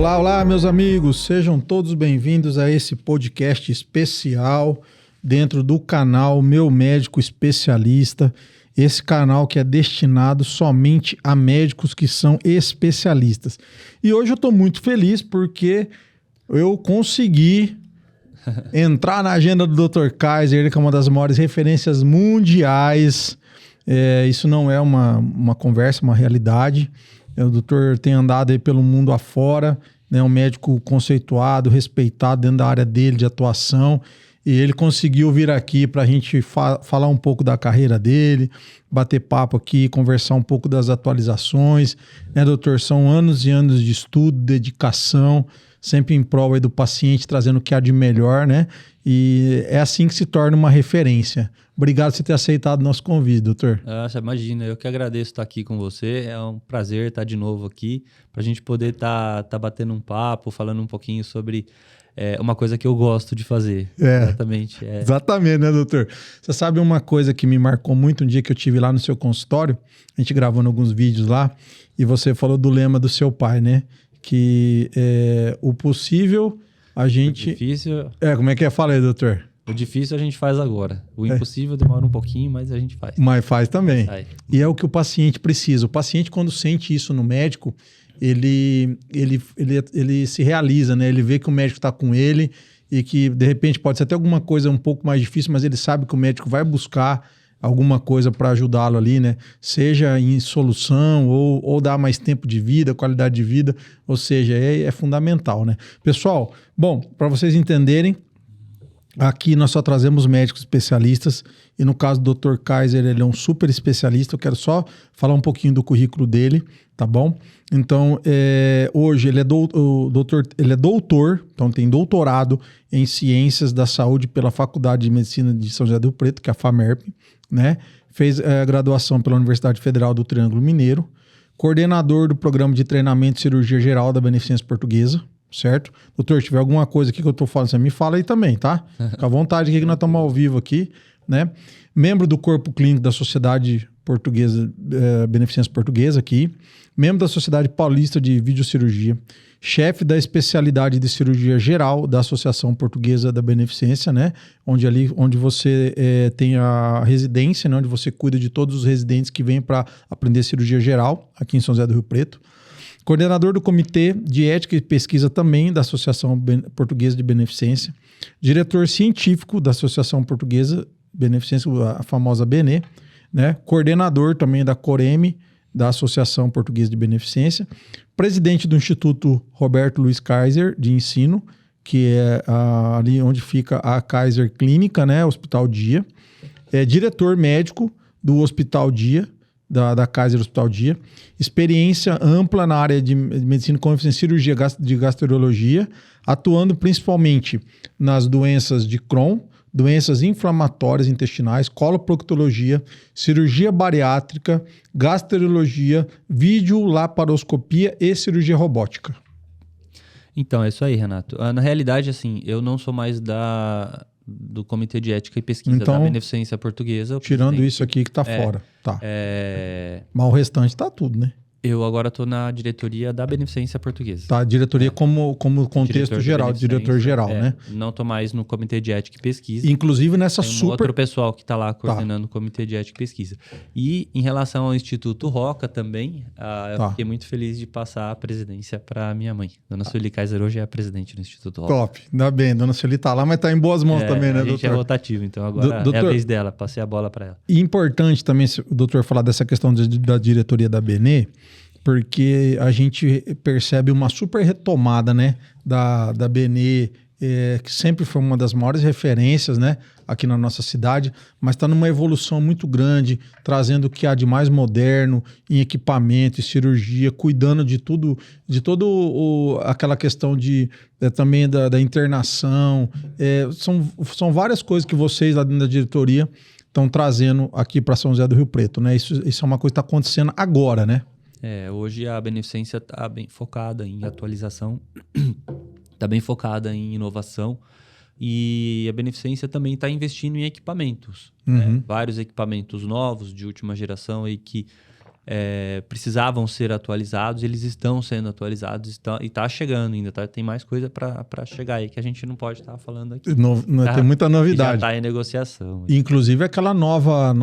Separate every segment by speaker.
Speaker 1: Olá, olá, meus amigos, sejam todos bem-vindos a esse podcast especial dentro do canal Meu Médico Especialista, esse canal que é destinado somente a médicos que são especialistas. E hoje eu estou muito feliz porque eu consegui entrar na agenda do Dr. Kaiser, ele que é uma das maiores referências mundiais. Isso não é uma conversa, uma realidade. O doutor tem andado aí pelo mundo afora, né? Um médico conceituado, respeitado dentro da área dele de atuação. E ele conseguiu vir aqui para a gente falar um pouco da carreira dele, bater papo aqui, conversar um pouco das atualizações. Né, doutor? São anos e anos de estudo, dedicação, sempre em prol aí do paciente, trazendo o que há de melhor, né? E é assim que se torna uma referência. Obrigado por você ter aceitado o nosso convite, doutor.
Speaker 2: Imagina, eu que agradeço estar aqui com você. É um prazer estar de novo aqui, para a gente poder estar batendo um papo, falando um pouquinho sobre uma coisa que eu gosto de fazer. Exatamente.
Speaker 1: Exatamente, né, doutor? Você sabe uma coisa que me marcou muito um dia que eu tive lá no seu consultório, a gente gravando alguns vídeos lá, e você falou do lema do seu pai, né? Que o possível a gente...
Speaker 2: O difícil...
Speaker 1: como é que é? Fala aí, doutor.
Speaker 2: O difícil a gente faz agora. O impossível demora um pouquinho, mas a gente faz.
Speaker 1: Mas faz também. E é o que o paciente precisa. O paciente, quando sente isso no médico, ele se realiza, né? Ele vê que o médico está com ele e que, de repente, pode ser até alguma coisa um pouco mais difícil, mas ele sabe que o médico vai buscar alguma coisa para ajudá-lo ali, né? Seja em solução ou dar mais tempo de vida, qualidade de vida, ou seja, é fundamental, né? Pessoal, bom, para vocês entenderem, aqui nós só trazemos médicos especialistas e no caso do Dr. Kaiser, ele é um super especialista. Eu quero só falar um pouquinho do currículo dele, tá bom? Então, hoje ele é doutor, então tem doutorado em Ciências da Saúde pela Faculdade de Medicina de São José do Rio Preto, que é a FAMERP, né? Fez graduação pela Universidade Federal do Triângulo Mineiro, coordenador do Programa de Treinamento de Cirurgia Geral da Beneficência Portuguesa, certo? Doutor, se tiver alguma coisa aqui que eu tô falando, você me fala aí também, tá? Fica à vontade aqui que nós estamos ao vivo aqui, né? Membro do Corpo Clínico da Sociedade Portuguesa, Beneficência Portuguesa aqui, membro da Sociedade Paulista de Videocirurgia, chefe da especialidade de cirurgia geral da Associação Portuguesa da Beneficência, né? Onde você tem a residência, né? Onde você cuida de todos os residentes que vêm para aprender cirurgia geral aqui em São José do Rio Preto. Coordenador do Comitê de Ética e Pesquisa também da Associação Portuguesa de Beneficência, diretor científico da Associação Portuguesa de Beneficência, a famosa BENE, né? Coordenador também da COREME, da Associação Portuguesa de Beneficência, presidente do Instituto Roberto Luiz Kaiser de Ensino, que é ali onde fica a Kaiser Clínica, né? Hospital Dia, diretor médico do Hospital Dia, da Kaiser Hospital Dia, experiência ampla na área de medicina com ênfase em cirurgia de gastroenterologia, atuando principalmente nas doenças de Crohn, doenças inflamatórias intestinais, coloproctologia, cirurgia bariátrica, gastroenterologia, videolaparoscopia e cirurgia robótica.
Speaker 2: Então, é isso aí, Renato. Na realidade, assim, eu não sou mais do Comitê de Ética e Pesquisa da Beneficência Portuguesa.
Speaker 1: Tirando isso aqui que tá fora. Tá. Mas o restante tá tudo, né?
Speaker 2: Eu agora estou na diretoria da Beneficência Portuguesa.
Speaker 1: Tá, diretoria como contexto geral, diretor geral, né?
Speaker 2: Não estou mais no Comitê de Ética e Pesquisa.
Speaker 1: Inclusive nessa
Speaker 2: tem outro pessoal que está lá coordenando o Comitê de Ética e Pesquisa. E em relação ao Instituto Roca também, eu fiquei muito feliz de passar a presidência para minha mãe. Dona Sueli Kaiser hoje é a presidente do Instituto Roca.
Speaker 1: Top, ainda bem. Dona Sueli tá lá, mas tá em boas mãos também, né, doutor?
Speaker 2: A gente é rotativo, então agora é a vez dela. Passei a bola para ela.
Speaker 1: E importante também o doutor falar dessa questão da diretoria da BNE, porque a gente percebe uma super retomada, né, da BNE, que sempre foi uma das maiores referências, né, aqui na nossa cidade, mas está numa evolução muito grande, trazendo o que há de mais moderno em equipamento e cirurgia, cuidando de tudo, aquela questão também da internação. São várias coisas que vocês lá dentro da diretoria estão trazendo aqui para São José do Rio Preto, né? Isso é uma coisa que está acontecendo agora, né?
Speaker 2: Hoje a Beneficência está bem focada em atualização, está bem focada em inovação, e a Beneficência também está investindo em equipamentos. Né? Vários equipamentos novos de última geração aí que precisavam ser atualizados, eles estão sendo atualizados e está chegando ainda, tá? Tem mais coisa para chegar aí que a gente não pode estar falando aqui.
Speaker 1: Tem muita novidade.
Speaker 2: Já está em negociação.
Speaker 1: Inclusive aquela nova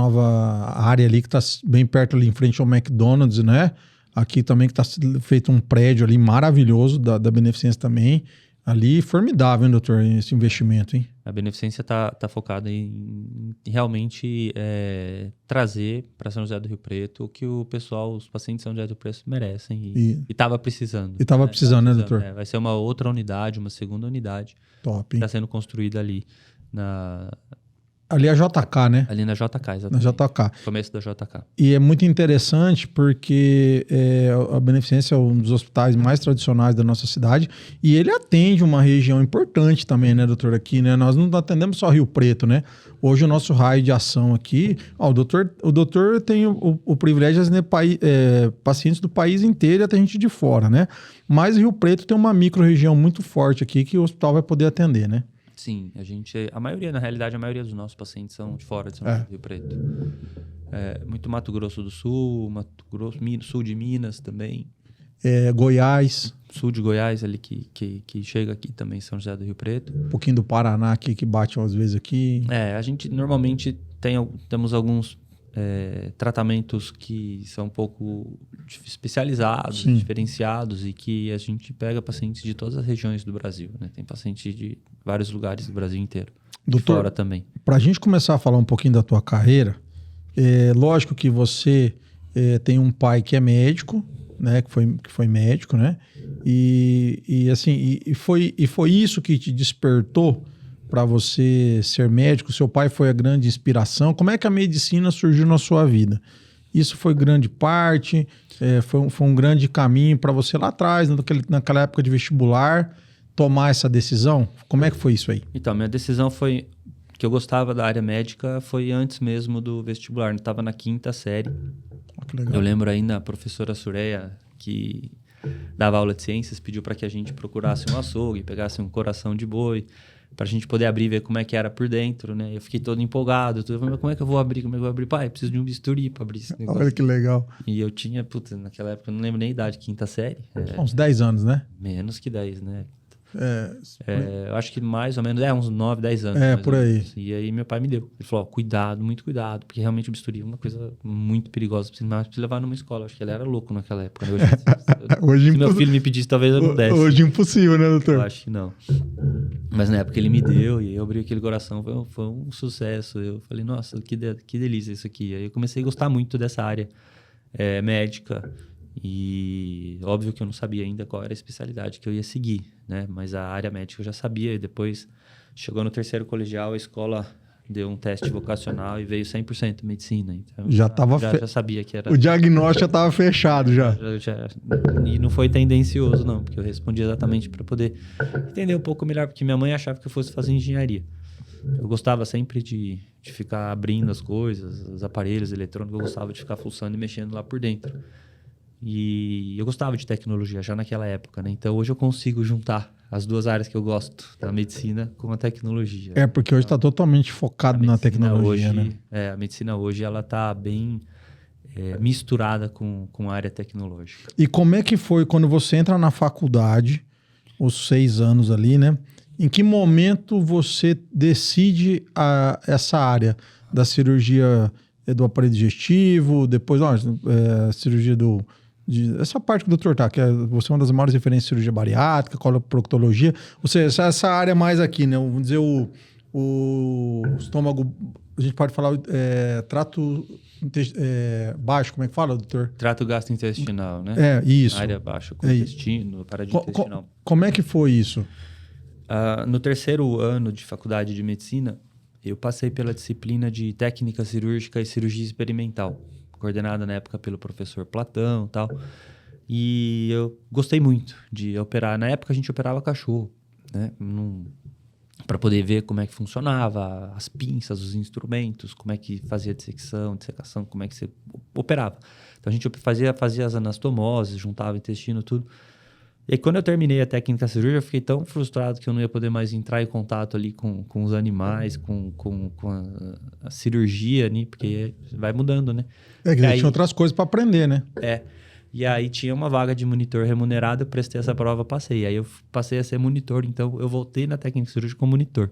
Speaker 1: área ali que está bem perto ali em frente ao McDonald's, né? Aqui também que está feito um prédio ali maravilhoso da Beneficência também. Ali, formidável, hein, doutor, esse investimento, hein?
Speaker 2: A Beneficência está focada em realmente trazer para São José do Rio Preto o que os pacientes de São José do Rio Preto merecem e estava precisando.
Speaker 1: E estava precisando, né, doutor?
Speaker 2: Vai ser uma outra unidade, uma segunda unidade.
Speaker 1: Top,
Speaker 2: hein? Está sendo construída ali
Speaker 1: Ali é a JK, né?
Speaker 2: Ali na JK, exatamente.
Speaker 1: Na JK.
Speaker 2: Começo da JK.
Speaker 1: E é muito interessante porque a Beneficência é um dos hospitais mais tradicionais da nossa cidade e ele atende uma região importante também, né, doutor, aqui, né? Nós não atendemos só Rio Preto, né? Hoje o nosso raio de ação aqui... o doutor tem o privilégio de atender pacientes do país inteiro e até gente de fora, né? Mas Rio Preto tem uma micro-região muito forte aqui que o hospital vai poder atender, né?
Speaker 2: Sim, a maioria dos nossos pacientes são de fora de São José do Rio Preto. Muito Mato Grosso do Sul, sul de Minas também.
Speaker 1: Goiás.
Speaker 2: Sul de Goiás, ali que chega aqui também, São José do Rio Preto.
Speaker 1: Um pouquinho do Paraná aqui, que bate às vezes aqui.
Speaker 2: A gente normalmente temos alguns tratamentos que são um pouco especializados,
Speaker 1: Sim,
Speaker 2: diferenciados e que a gente pega pacientes de todas as regiões do Brasil, né? Tem paciente de vários lugares do Brasil inteiro.
Speaker 1: Doutor,
Speaker 2: fora também.
Speaker 1: Para a gente começar a falar um pouquinho da tua carreira, lógico que você tem um pai que é médico, né? Que foi médico, né? E foi isso que te despertou para você ser médico? Seu pai foi a grande inspiração? Como é que a medicina surgiu na sua vida? Isso foi grande parte? Foi um grande caminho para você lá atrás, naquela época de vestibular, tomar essa decisão? Como é que foi isso aí?
Speaker 2: Então, minha decisão foi que eu gostava da área médica, foi antes mesmo do vestibular. Eu estava na 5ª série.
Speaker 1: Que legal.
Speaker 2: Eu lembro ainda a professora Sureia, que dava aula de ciências, pediu para que a gente procurasse um açougue, pegasse um coração de boi, para a gente poder abrir e ver como é que era por dentro, né? Eu fiquei todo empolgado. Eu falei, como é que eu vou abrir? Pai, preciso de um bisturi para abrir esse negócio.
Speaker 1: Olha que legal.
Speaker 2: E eu tinha, naquela época, eu não lembro nem a idade, 5ª série.
Speaker 1: Uns 10 anos, né?
Speaker 2: Menos que 10, né? Eu acho que mais ou menos, uns 9, 10 anos.
Speaker 1: Por aí.
Speaker 2: E aí meu pai me deu. Ele falou, cuidado, muito cuidado, porque realmente o bisturi é uma coisa muito perigosa. Precisa levar numa escola. Acho que ele era louco naquela época. Né?
Speaker 1: Hoje
Speaker 2: se meu filho me pedisse, talvez eu não desse.
Speaker 1: Hoje impossível, né, doutor?
Speaker 2: Eu acho que não. Mas na época ele me deu e aí eu abri aquele coração, foi um sucesso. Eu falei, nossa, que delícia isso aqui. Aí eu comecei a gostar muito dessa área médica. E óbvio que eu não sabia ainda qual era a especialidade que eu ia seguir, né? Mas a área médica eu já sabia. E depois, chegou no 3º colegial, a escola deu um teste vocacional e veio 100% medicina. Então, já sabia que era...
Speaker 1: O diagnóstico já estava fechado, já.
Speaker 2: E não foi tendencioso, não. Porque eu respondi exatamente para poder entender um pouco melhor. Porque minha mãe achava que eu fosse fazer engenharia. Eu gostava sempre de ficar abrindo as coisas, os aparelhos eletrônicos. Eu gostava de ficar fuçando e mexendo lá por dentro. E eu gostava de tecnologia já naquela época, né? Então hoje eu consigo juntar as duas áreas que eu gosto, da medicina com a tecnologia.
Speaker 1: Porque hoje está totalmente focado na tecnologia,
Speaker 2: hoje,
Speaker 1: né?
Speaker 2: A medicina hoje ela está bem misturada com a área tecnológica.
Speaker 1: E como é que foi quando você entra na faculdade, os 6 anos ali, né? Em que momento você decide essa área da cirurgia do aparelho digestivo, depois cirurgia essa parte que o doutor tá, que você é uma das maiores referências de cirurgia bariátrica, coloproctologia, ou seja, essa área mais aqui, né? Vamos dizer, o estômago, a gente pode falar trato baixo, como é que fala, doutor?
Speaker 2: Trato gastrointestinal, né?
Speaker 1: Isso.
Speaker 2: Área baixa, com intestino, parede intestinal.
Speaker 1: Como é que foi isso?
Speaker 2: No 3º ano de faculdade de medicina, eu passei pela disciplina de técnica cirúrgica e cirurgia experimental, coordenada na época pelo professor Platão e tal. E eu gostei muito de operar. Na época a gente operava cachorro, né? Para poder ver como é que funcionava, as pinças, os instrumentos, como é que fazia dissecação, como é que você operava. Então a gente fazia as anastomoses, juntava intestino, tudo. E aí, quando eu terminei a técnica cirúrgica, eu fiquei tão frustrado que eu não ia poder mais entrar em contato ali com os animais, com a cirurgia, né? Porque vai mudando, né?
Speaker 1: Que tinha outras coisas para aprender, né?
Speaker 2: E aí tinha uma vaga de monitor remunerado, eu prestei essa prova, passei. Aí eu passei a ser monitor, então eu voltei na técnica cirúrgica como monitor.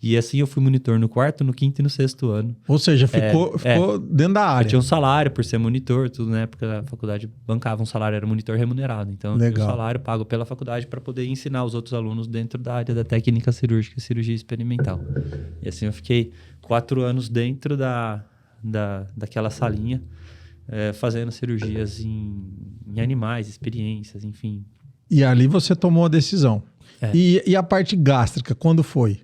Speaker 2: E assim eu fui monitor no 4º, no 5º e no 6º ano.
Speaker 1: Ou seja, ficou dentro da área.
Speaker 2: Eu tinha um salário por ser monitor, tudo na época a faculdade bancava um salário, era monitor remunerado. Então eu tinha um salário pago pela faculdade para poder ensinar os outros alunos dentro da área da técnica cirúrgica e cirurgia experimental. E assim eu fiquei 4 anos dentro daquela salinha, fazendo cirurgias em animais, experiências, enfim.
Speaker 1: E ali você tomou a decisão. E a parte gástrica, quando foi?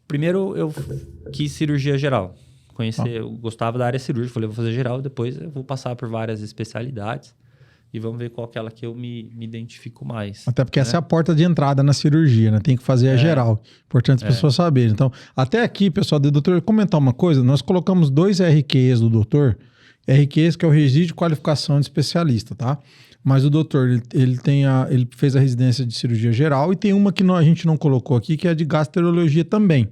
Speaker 2: Primeiro eu quis cirurgia geral. Eu gostava da área cirúrgica, falei, vou fazer geral, depois eu vou passar por várias especialidades e vamos ver qual que é aquela que eu me identifico mais.
Speaker 1: Até porque essa é a porta de entrada na cirurgia, né? Tem que fazer a geral. Importante as pessoas saberem. Então, até aqui, pessoal, doutor, comentar uma coisa, nós colocamos 2 RQs do doutor, RQs que é o Registro de Qualificação de Especialista, tá? Mas o doutor, ele fez a residência de cirurgia geral e tem uma que a gente não colocou aqui, que é de gastroenterologia também,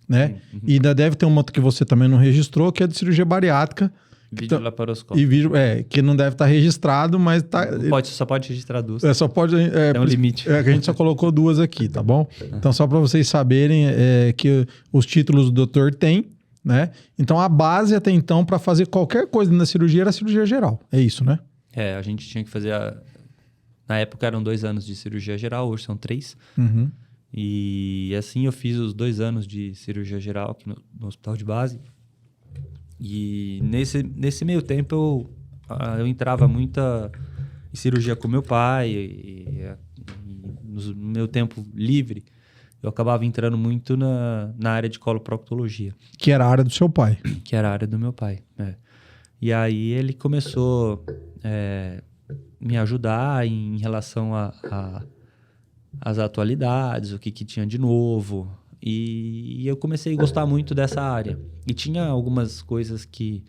Speaker 1: né? Uhum. E ainda deve ter uma outra que você também não registrou, que é de cirurgia bariátrica.
Speaker 2: Vídeo laparoscópico.
Speaker 1: Que não deve estar registrado, mas tá...
Speaker 2: Só pode registrar 2.
Speaker 1: Só pode...
Speaker 2: Tem um limite.
Speaker 1: Que a gente só colocou 2 aqui, tá bom? Então, só para vocês saberem que os títulos do doutor tem, né? Então, a base até então para fazer qualquer coisa na cirurgia era a cirurgia geral. É isso, né?
Speaker 2: A gente tinha que fazer... Na época eram 2 anos de cirurgia geral, hoje são 3.
Speaker 1: Uhum.
Speaker 2: E assim eu fiz os 2 anos de cirurgia geral aqui no hospital de base. E nesse meio tempo eu entrava muita em cirurgia com meu pai. E no meu tempo livre, eu acabava entrando muito na área de coloproctologia.
Speaker 1: Que era a área do seu pai.
Speaker 2: Que era a área do meu pai, E aí ele começou me ajudar em relação às atualidades, o que tinha de novo. E eu comecei a gostar muito dessa área. E tinha algumas coisas que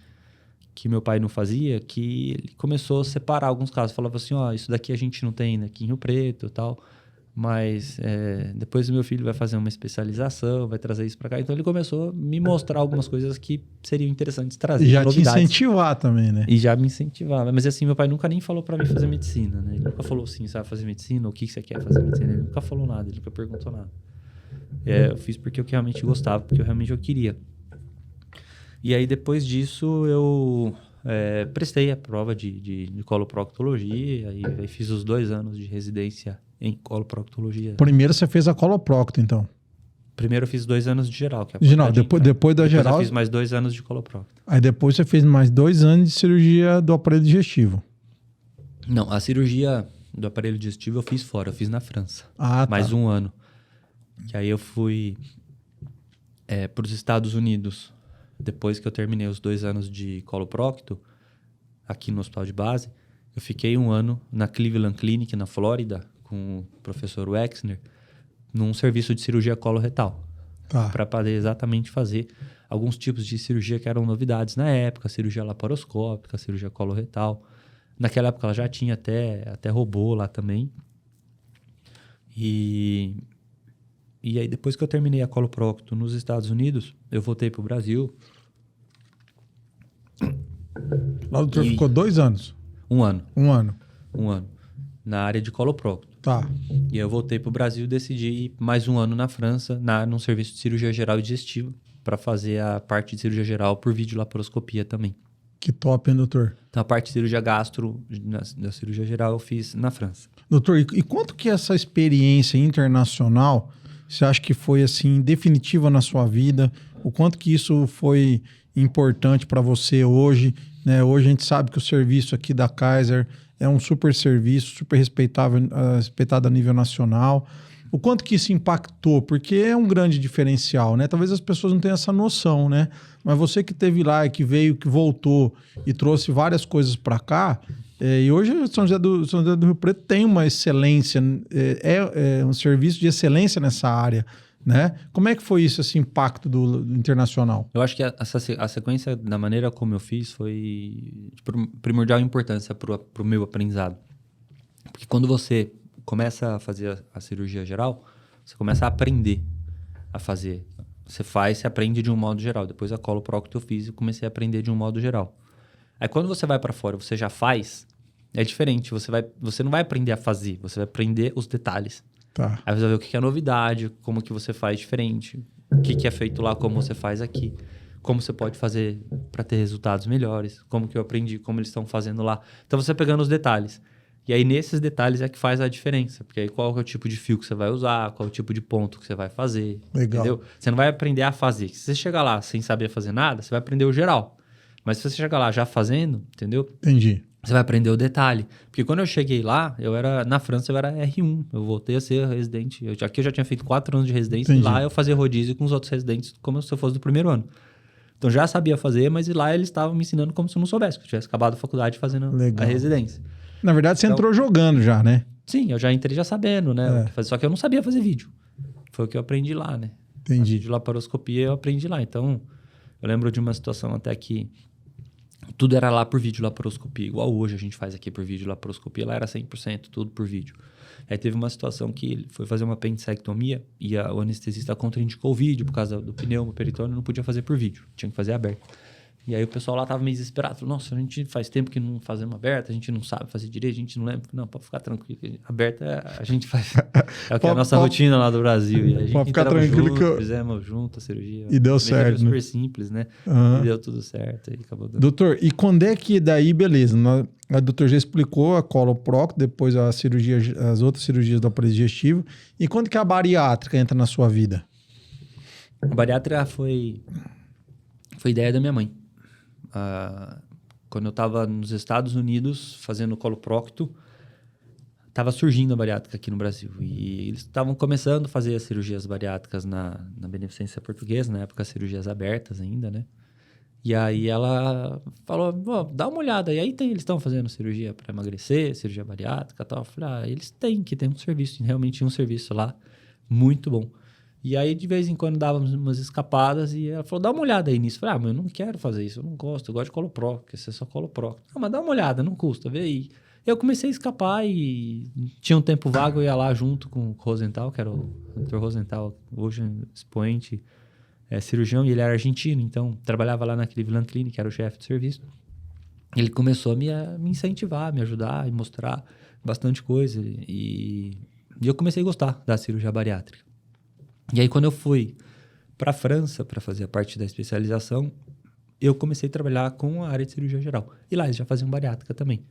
Speaker 2: meu pai não fazia, que ele começou a separar alguns casos. Falava assim, isso daqui a gente não tem aqui em Rio Preto e tal, mas depois o meu filho vai fazer uma especialização, vai trazer isso para cá. Então ele começou a me mostrar algumas coisas que seriam interessantes trazer.
Speaker 1: E já te incentivar também, né?
Speaker 2: E já me incentivava. Mas assim, meu pai nunca nem falou para mim fazer medicina, né? Ele nunca falou assim, você vai fazer medicina? O que você quer fazer medicina? Ele nunca falou nada, ele nunca perguntou nada. Eu fiz porque eu realmente gostava, porque eu realmente queria. E aí, depois disso, eu prestei a prova de coloproctologia, aí fiz os 2 anos de residência em coloproctologia.
Speaker 1: Primeiro você fez a coloprocto, então?
Speaker 2: Primeiro eu fiz 2 anos de geral. Que é
Speaker 1: geral, depois da geral...
Speaker 2: eu fiz mais 2 anos de coloprocto.
Speaker 1: Aí depois você fez mais 2 anos de cirurgia do aparelho digestivo.
Speaker 2: Não, a cirurgia do aparelho digestivo eu fiz fora, eu fiz na França. Mais 1 ano. Que aí eu fui para os Estados Unidos, depois que eu terminei os 2 anos de coloprocto, aqui no hospital de base, eu fiquei 1 ano na Cleveland Clinic, na Flórida, com o professor Wexner, num serviço de cirurgia coloretal. Para poder exatamente fazer alguns tipos de cirurgia que eram novidades na época, cirurgia laparoscópica, cirurgia coloretal. Naquela época ela já tinha até robô lá também. E aí, depois que eu terminei a coloprocto nos Estados Unidos, eu voltei pro Brasil.
Speaker 1: Lá o doutor ficou 2 anos?
Speaker 2: 1 ano.
Speaker 1: 1 ano.
Speaker 2: 1 ano. Na área de coloprocto.
Speaker 1: Tá.
Speaker 2: E aí eu voltei pro Brasil e decidi ir mais 1 ano na França, num serviço de cirurgia geral e digestiva, para fazer a parte de cirurgia geral por videolaparoscopia também.
Speaker 1: Que top, hein, doutor?
Speaker 2: Então, a parte de cirurgia gastro, da cirurgia geral, eu fiz na França.
Speaker 1: Doutor, e quanto que essa experiência internacional... Você acha que foi, assim, definitiva na sua vida? O quanto que isso foi importante para você hoje? Né? Hoje a gente sabe que o serviço aqui da Kaiser é um super serviço, super respeitado a nível nacional. O quanto que isso impactou? Porque é um grande diferencial, né? Talvez as pessoas não tenham essa noção, né? Mas você que esteve lá, que veio, que voltou e trouxe várias coisas para cá... e hoje o São José do Rio Preto tem uma excelência, um serviço de excelência nessa área, né? Como é que foi isso, esse impacto do internacional?
Speaker 2: Eu acho que a sequência da maneira como eu fiz foi de primordial importância para o meu aprendizado. Porque quando você começa a fazer a cirurgia geral, você começa a aprender a fazer. Você aprende de um modo geral. Depois a coloprocto eu fiz e comecei a aprender de um modo geral. Aí quando você vai para fora, você já faz, é diferente. Você não vai aprender a fazer, você vai aprender os detalhes.
Speaker 1: Tá.
Speaker 2: Aí você vai ver o que é novidade, como que você faz diferente, o que é feito lá, como você faz aqui, como você pode fazer para ter resultados melhores, como que eu aprendi, como eles estão fazendo lá. Então você pegando os detalhes. E aí nesses detalhes é que faz a diferença, porque aí qual é o tipo de fio que você vai usar, qual é o tipo de ponto que você vai fazer.
Speaker 1: Legal.
Speaker 2: Entendeu? Você não vai aprender a fazer. Se você chegar lá sem saber fazer nada, você vai aprender o geral. Mas se você chegar lá já fazendo, entendeu?
Speaker 1: Entendi.
Speaker 2: Você vai aprender o detalhe. Porque quando eu cheguei lá, na França eu era R1. Eu voltei a ser residente. Aqui eu já tinha feito 4 anos de residência.
Speaker 1: Entendi.
Speaker 2: E lá eu fazia rodízio com os outros residentes como se eu fosse do primeiro ano. Então já sabia fazer, mas lá eles estavam me ensinando como se eu não soubesse. Que eu tivesse acabado a faculdade fazendo a residência.
Speaker 1: Na verdade, você entrou jogando já, né?
Speaker 2: Sim, eu já entrei já sabendo, né? Só que eu não sabia fazer vídeo. Foi o que eu aprendi lá, né?
Speaker 1: Entendi.
Speaker 2: A videolaparoscopia eu aprendi lá. Então, eu lembro de uma situação até que tudo era lá por videolaparoscopia. Igual hoje a gente faz aqui por videolaparoscopia. Lá era 100%, tudo por vídeo. Aí teve uma situação que ele foi fazer uma apendicectomia e o anestesista contraindicou o vídeo por causa do pneumo, peritônio, não podia fazer por vídeo. Tinha que fazer aberto. E aí o pessoal lá tava meio desesperado. Falou, nossa, a gente faz tempo que não fazemos aberta, a gente não sabe fazer direito, a gente não lembra. Não, pode ficar tranquilo. Aberta a gente faz. É o que é a nossa rotina lá do Brasil. E a gente
Speaker 1: pode ficar tranquilo
Speaker 2: junto,
Speaker 1: que
Speaker 2: fizemos junto a cirurgia.
Speaker 1: E deu certo,
Speaker 2: super
Speaker 1: né?
Speaker 2: simples, né?
Speaker 1: Uhum.
Speaker 2: E deu tudo certo. E acabou dando.
Speaker 1: Doutor, e quando é que daí, beleza, a doutor já explicou a coloprocto, depois a cirurgia, as outras cirurgias do aparelho digestivo. E quando que a bariátrica entra na sua vida?
Speaker 2: A bariátrica foi ideia da minha mãe. Quando eu estava nos Estados Unidos fazendo coloprocto, estava surgindo a bariátrica aqui no Brasil. E eles estavam começando a fazer as cirurgias bariátricas na Beneficência Portuguesa, na época cirurgias abertas ainda, né? E aí ela falou, dá uma olhada. E aí eles estão fazendo cirurgia para emagrecer, cirurgia bariátrica e tal. Eu falei, eles têm que ter um serviço. Realmente tinha um serviço lá muito bom. E aí, de vez em quando, dávamos umas escapadas e ela falou, dá uma olhada aí nisso. Eu falei, mas eu não quero fazer isso, eu não gosto, eu gosto de coloprocto, porque você é só coloprocto. Não, mas dá uma olhada, não custa, vê aí. Eu comecei a escapar e tinha um tempo vago, eu ia lá junto com o Rosenthal, que era o Dr. Rosenthal, hoje expoente, cirurgião, e ele era argentino, então trabalhava lá na Cleveland Clinic, era o chefe de serviço. Ele começou a me incentivar, me ajudar e mostrar bastante coisa. E eu comecei a gostar da cirurgia bariátrica. E aí, quando eu fui para a França para fazer a parte da especialização, eu comecei a trabalhar com a área de cirurgia geral. E lá eles já faziam bariátrica também.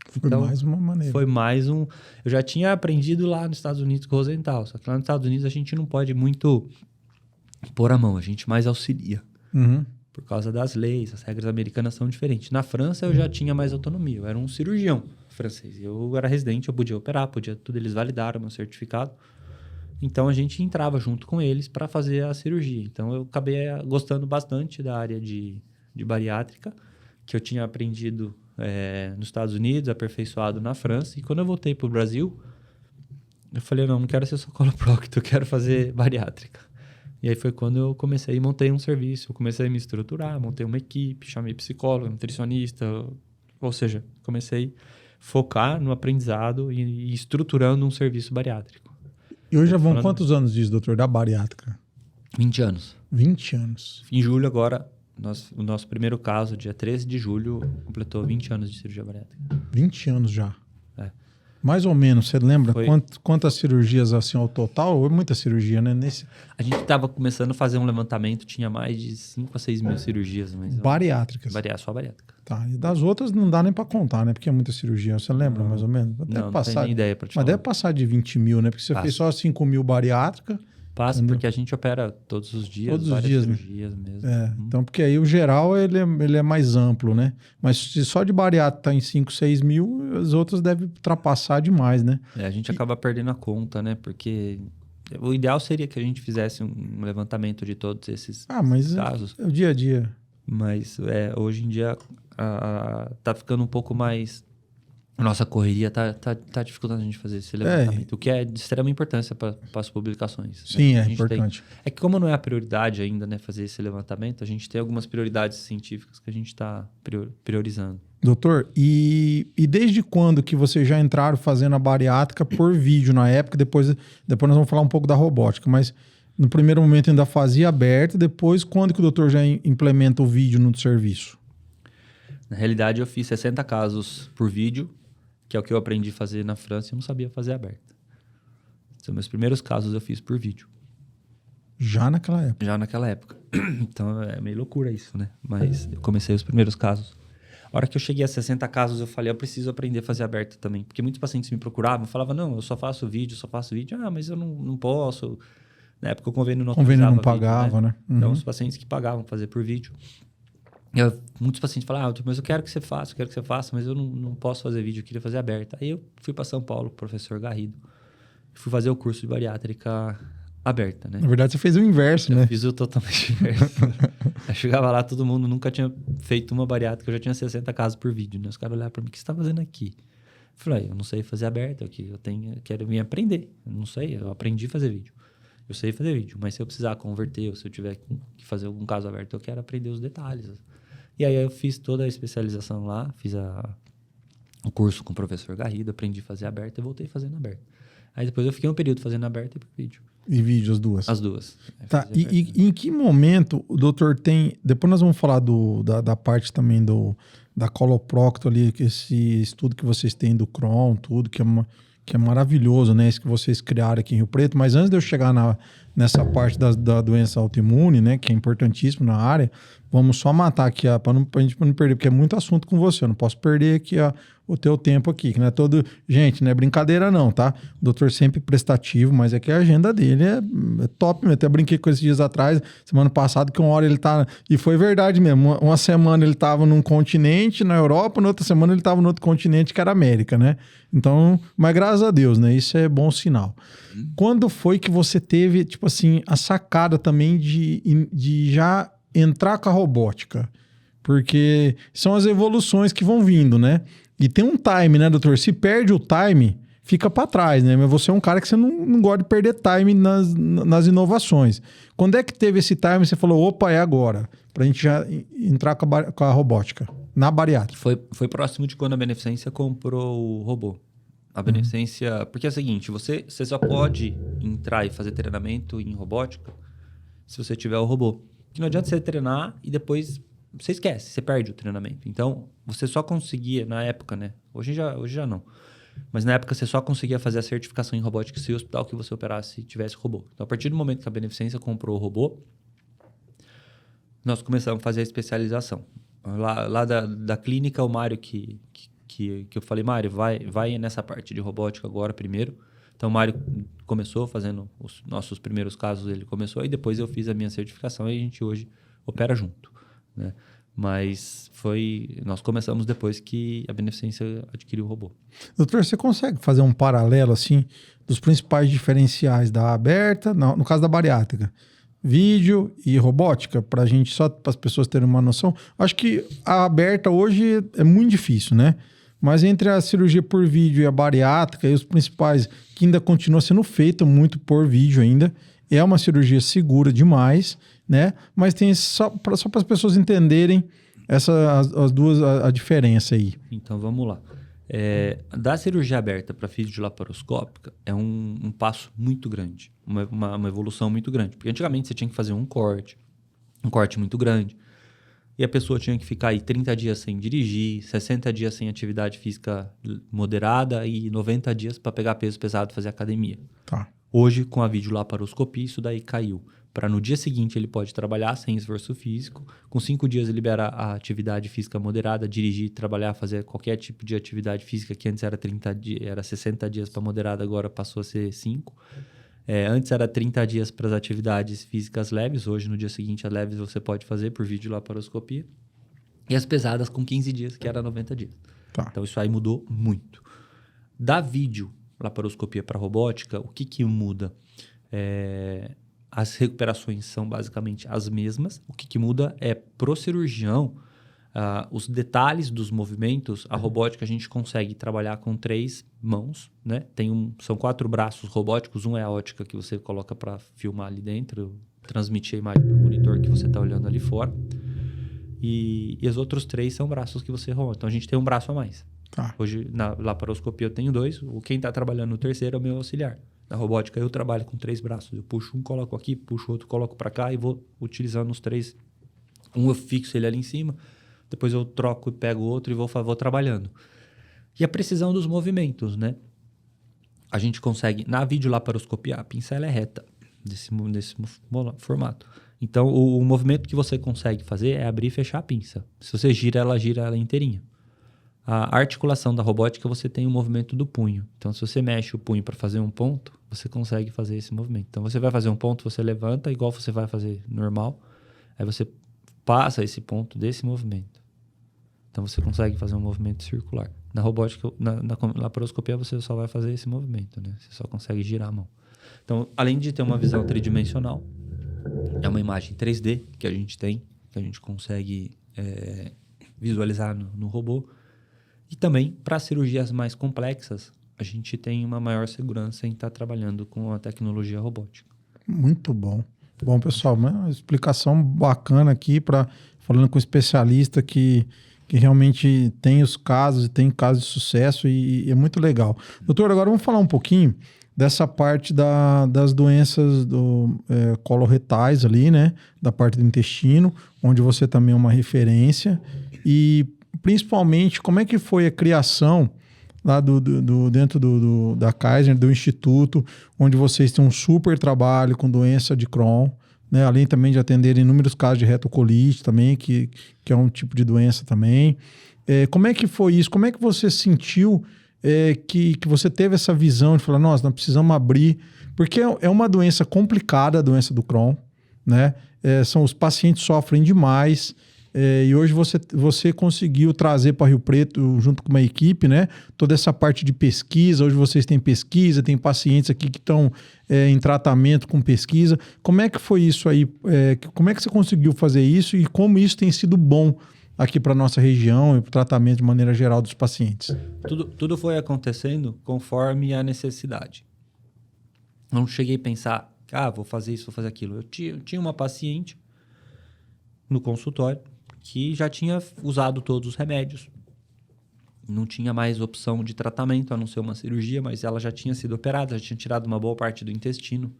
Speaker 1: Foi mais uma maneira.
Speaker 2: Foi mais um... Eu já tinha aprendido lá nos Estados Unidos com o Rosenthal. Só que lá nos Estados Unidos a gente não pode muito pôr a mão. A gente mais auxilia.
Speaker 1: Uhum.
Speaker 2: Por causa das leis. As regras americanas são diferentes. Na França eu já tinha mais autonomia. Eu era um cirurgião francês. Eu era residente, eu podia operar, podia tudo. Eles validaram meu certificado. Então, a gente entrava junto com eles para fazer a cirurgia. Então, eu acabei gostando bastante da área de bariátrica, que eu tinha aprendido nos Estados Unidos, aperfeiçoado na França. E quando eu voltei para o Brasil, eu falei, não quero ser só coloprocto, eu quero fazer bariátrica. E aí foi quando eu comecei e montei um serviço. Eu comecei a me estruturar, montei uma equipe, chamei psicólogo, nutricionista. Ou seja, comecei a focar no aprendizado e estruturando um serviço bariátrico.
Speaker 1: E hoje já vão quantos anos disso, doutor, da bariátrica?
Speaker 2: 20 anos.
Speaker 1: 20 anos.
Speaker 2: Em julho agora, o nosso primeiro caso, dia 13 de julho, completou 20 anos de cirurgia bariátrica.
Speaker 1: 20 anos já. Mais ou menos, você lembra quantas cirurgias assim ao total? Ou muita cirurgia, né?
Speaker 2: A gente estava começando a fazer um levantamento, tinha mais de 5 a 6 mil cirurgias. Mas
Speaker 1: bariátricas?
Speaker 2: Só bariátrica.
Speaker 1: Tá, e das outras não dá nem para contar, né? Porque é muita cirurgia. Você lembra mais ou menos?
Speaker 2: Não tenho nem ideia para te falar.
Speaker 1: Mas deve passar de 20 mil, né? Porque você fez só 5 mil bariátrica.
Speaker 2: Passa, entendeu? Porque a gente opera todos os dias,
Speaker 1: todos os dias,
Speaker 2: cirurgias mesmo.
Speaker 1: Então, porque aí o geral ele é mais amplo, né? Mas se só de bariátrica tá em 5, 6 mil, as outras devem ultrapassar demais, né?
Speaker 2: A gente acaba perdendo a conta, né? Porque o ideal seria que a gente fizesse um levantamento de todos esses casos.
Speaker 1: É o dia a dia.
Speaker 2: Mas hoje em dia tá ficando um pouco mais... A nossa correria tá dificultando a gente fazer esse levantamento, o que é de extrema importância para as publicações.
Speaker 1: Sim, é importante.
Speaker 2: É que como não é a prioridade ainda, né, fazer esse levantamento, a gente tem algumas prioridades científicas que a gente está priorizando.
Speaker 1: Doutor, e desde quando que vocês já entraram fazendo a bariátrica por vídeo na época? Depois nós vamos falar um pouco da robótica, mas no primeiro momento ainda fazia aberta, depois quando que o doutor já implementa o vídeo no serviço?
Speaker 2: Na realidade, eu fiz 60 casos por vídeo, que é o que eu aprendi a fazer na França e eu não sabia fazer aberta. São meus primeiros casos eu fiz por vídeo.
Speaker 1: Já naquela época?
Speaker 2: Já naquela época. Então é meio loucura isso, né? Mas eu comecei os primeiros casos. A hora que eu cheguei a 60 casos, eu falei, eu preciso aprender a fazer aberta também. Porque muitos pacientes me procuravam, falavam, não, eu só faço vídeo. Ah, mas eu não posso. Na época o convênio não
Speaker 1: pagava, né?
Speaker 2: Uhum. Então, os pacientes que pagavam fazer por vídeo. Muitos pacientes falavam, mas eu quero que você faça, mas eu não posso fazer vídeo, eu queria fazer aberta. Aí eu fui para São Paulo, professor Garrido. Fui fazer o curso de bariátrica aberta, né?
Speaker 1: Na verdade, você fez o inverso, né?
Speaker 2: Eu fiz o totalmente inverso. Eu chegava lá, todo mundo nunca tinha feito uma bariátrica, eu já tinha 60 casos por vídeo, né? Os caras olhavam para mim, o que você está fazendo aqui? Eu falei, eu não sei fazer aberta, eu quero vir aprender. Eu não sei, eu aprendi a fazer vídeo. Eu sei fazer vídeo, mas se eu precisar converter, ou se eu tiver que fazer algum caso aberto, eu quero aprender os detalhes. E aí eu fiz toda a especialização lá, fiz o curso com o professor Garrido, aprendi a fazer aberta e voltei fazendo aberta. Aí depois eu fiquei um período fazendo aberta e por vídeo.
Speaker 1: E vídeo, as duas?
Speaker 2: As duas.
Speaker 1: Tá, e em que momento o doutor tem... Depois nós vamos falar da parte também da coloprocto ali, esse estudo que vocês têm do Crohn, tudo, que é maravilhoso, né? Esse que vocês criaram aqui em Rio Preto. Mas antes de eu chegar nessa parte da doença autoimune, né? Que é importantíssimo na área, vamos só matar aqui, pra gente não perder, porque é muito assunto com você. Eu não posso perder aqui o teu tempo aqui, que não é todo... Gente, não é brincadeira não, tá? O doutor sempre prestativo, mas é que a agenda dele é top. Eu até brinquei com esses dias atrás, semana passada, que uma hora ele tá... E foi verdade mesmo. Uma semana ele tava num continente, na Europa, na outra semana ele tava no outro continente, que era a América, né? Então, mas graças a Deus, né? Isso é bom sinal. Quando foi que você teve, tipo assim, a sacada também de já entrar com a robótica? Porque são as evoluções que vão vindo, né? E tem um time, né, doutor? Se perde o time, fica para trás, né? Mas você é um cara que você não gosta de perder time nas inovações. Quando é que teve esse time e você falou, opa, é agora? Pra gente já entrar com a robótica, na bariátrica.
Speaker 2: Foi próximo de quando a Beneficência comprou o robô. A Beneficência... Porque é o seguinte, você só pode entrar e fazer treinamento em robótica se você tiver o robô. Que não adianta você treinar e depois... Você esquece, você perde o treinamento. Então, você só conseguia, na época, né? Hoje já não. Mas na época, você só conseguia fazer a certificação em robótica se o hospital que você operasse tivesse robô. Então, a partir do momento que a Beneficência comprou o robô, nós começamos a fazer a especialização. Lá da clínica, o Mário, que eu falei, Mário, vai nessa parte de robótica agora primeiro. Então, o Mário começou fazendo os nossos primeiros casos, ele começou, e depois eu fiz a minha certificação e a gente hoje opera junto. Né? Mas nós começamos depois que a Beneficência adquiriu o robô.
Speaker 1: Doutor, você consegue fazer um paralelo assim dos principais diferenciais da aberta, no caso da bariátrica, vídeo e robótica, para a gente, só para as pessoas terem uma noção? Acho que a aberta hoje é muito difícil, né? Mas entre a cirurgia por vídeo e a bariátrica, e os principais, que ainda continua sendo feita muito por vídeo ainda, é uma cirurgia segura demais, né? Mas tem só para as pessoas entenderem as duas, a diferença aí.
Speaker 2: Então, vamos lá. Da cirurgia aberta para fisiolaparoscópica é um passo muito grande, uma evolução muito grande. Porque antigamente você tinha que fazer um corte muito grande, e a pessoa tinha que ficar aí 30 dias sem dirigir, 60 dias sem atividade física moderada e 90 dias para pegar peso pesado e fazer academia.
Speaker 1: Tá.
Speaker 2: Hoje, com a videolaparoscopia, isso daí caiu. Para no dia seguinte ele pode trabalhar sem esforço físico. Com 5 dias ele libera a atividade física moderada, dirigir, trabalhar, fazer qualquer tipo de atividade física, que antes era 60 dias para moderada, agora passou a ser 5. Antes era 30 dias para as atividades físicas leves, hoje no dia seguinte as leves você pode fazer por videolaparoscopia. E as pesadas com 15 dias, que era 90 dias.
Speaker 1: Tá.
Speaker 2: Então isso aí mudou muito. Da videolaparoscopia para robótica, o que muda? As recuperações são basicamente as mesmas. O que muda é pro cirurgião, os detalhes dos movimentos. A robótica a gente consegue trabalhar com 3 mãos, né? São 4 braços robóticos. Um é a ótica que você coloca para filmar ali dentro, transmitir a imagem para o monitor que você está olhando ali fora. E os outros 3 são braços que você rola. Então, a gente tem um braço a mais.
Speaker 1: Tá.
Speaker 2: Hoje, na laparoscopia, eu tenho 2. Quem está trabalhando no terceiro é o meu auxiliar. Na robótica, eu trabalho com 3 braços. Eu puxo um, coloco aqui, puxo outro, coloco para cá e vou utilizando os 3. Um eu fixo ele ali em cima, depois eu troco e pego o outro e vou trabalhando. E a precisão dos movimentos, né? A gente consegue, na videolaparoscopia, a pinça ela é reta, nesse formato. Então, o movimento que você consegue fazer é abrir e fechar a pinça. Se você gira ela inteirinha. A articulação da robótica, você tem o movimento do punho. Então, se você mexe o punho para fazer um ponto, você consegue fazer esse movimento. Então, você vai fazer um ponto, você levanta, igual você vai fazer normal. Aí você passa esse ponto desse movimento. Então, você consegue fazer um movimento circular. Na robótica, na laparoscopia, você só vai fazer esse movimento, né? Você só consegue girar a mão. Então, além de ter uma visão tridimensional, é uma imagem 3D que a gente tem, que a gente consegue visualizar no robô. E também, para cirurgias mais complexas, a gente tem uma maior segurança em estar trabalhando com a tecnologia robótica.
Speaker 1: Muito bom. Bom, pessoal, uma explicação bacana aqui, falando com um especialista que realmente tem os casos, e tem casos de sucesso e é muito legal. Doutor, agora vamos falar um pouquinho dessa parte das doenças coloretais ali, né? Da parte do intestino, onde você também é uma referência. E principalmente, como é que foi a criação lá dentro da Kaiser, do Instituto, onde vocês têm um super trabalho com doença de Crohn, né? Além também de atender inúmeros casos de retocolite também, que é um tipo de doença também. Como é que foi isso? Como é que você sentiu que você teve essa visão de falar, nossa, nós precisamos abrir, porque é uma doença complicada, a doença do Crohn, né? Os pacientes sofrem demais, e hoje você conseguiu trazer para Rio Preto, junto com uma equipe, né? Toda essa parte de pesquisa. Hoje vocês têm pesquisa, tem pacientes aqui que estão em tratamento com pesquisa. Como é que foi isso aí? Como é que você conseguiu fazer isso e como isso tem sido bom aqui para a nossa região e para o tratamento de maneira geral dos pacientes?
Speaker 2: Tudo foi acontecendo conforme a necessidade. Não cheguei a pensar, vou fazer isso, vou fazer aquilo. Eu tinha uma paciente no consultório que já tinha usado todos os remédios. Não tinha mais opção de tratamento, a não ser uma cirurgia, mas ela já tinha sido operada, já tinha tirado uma boa parte do intestino.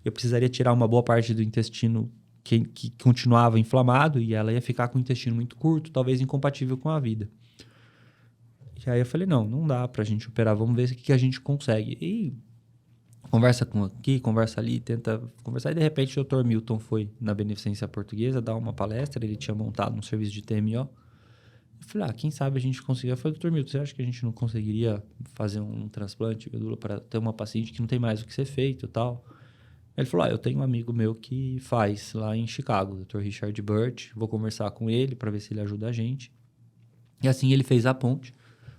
Speaker 2: Eu precisaria tirar uma boa parte do intestino que continuava inflamado e ela ia ficar com o intestino muito curto, talvez incompatível com a vida. E aí eu falei, não dá pra gente operar, vamos ver o que a gente consegue. E conversa aqui, conversa ali, tenta conversar. E de repente o Dr. Milton foi na Beneficência Portuguesa dar uma palestra, ele tinha montado um serviço de TMO. Eu falei, quem sabe a gente conseguiria. Eu falei, Dr. Milton, você acha que a gente não conseguiria fazer um transplante de medula para ter uma paciente que não tem mais o que ser feito e tal? Ele falou, eu tenho um amigo meu que faz lá em Chicago, o Dr. Richard Burt, vou conversar com ele para ver se ele ajuda a gente. E assim ele fez a ponte.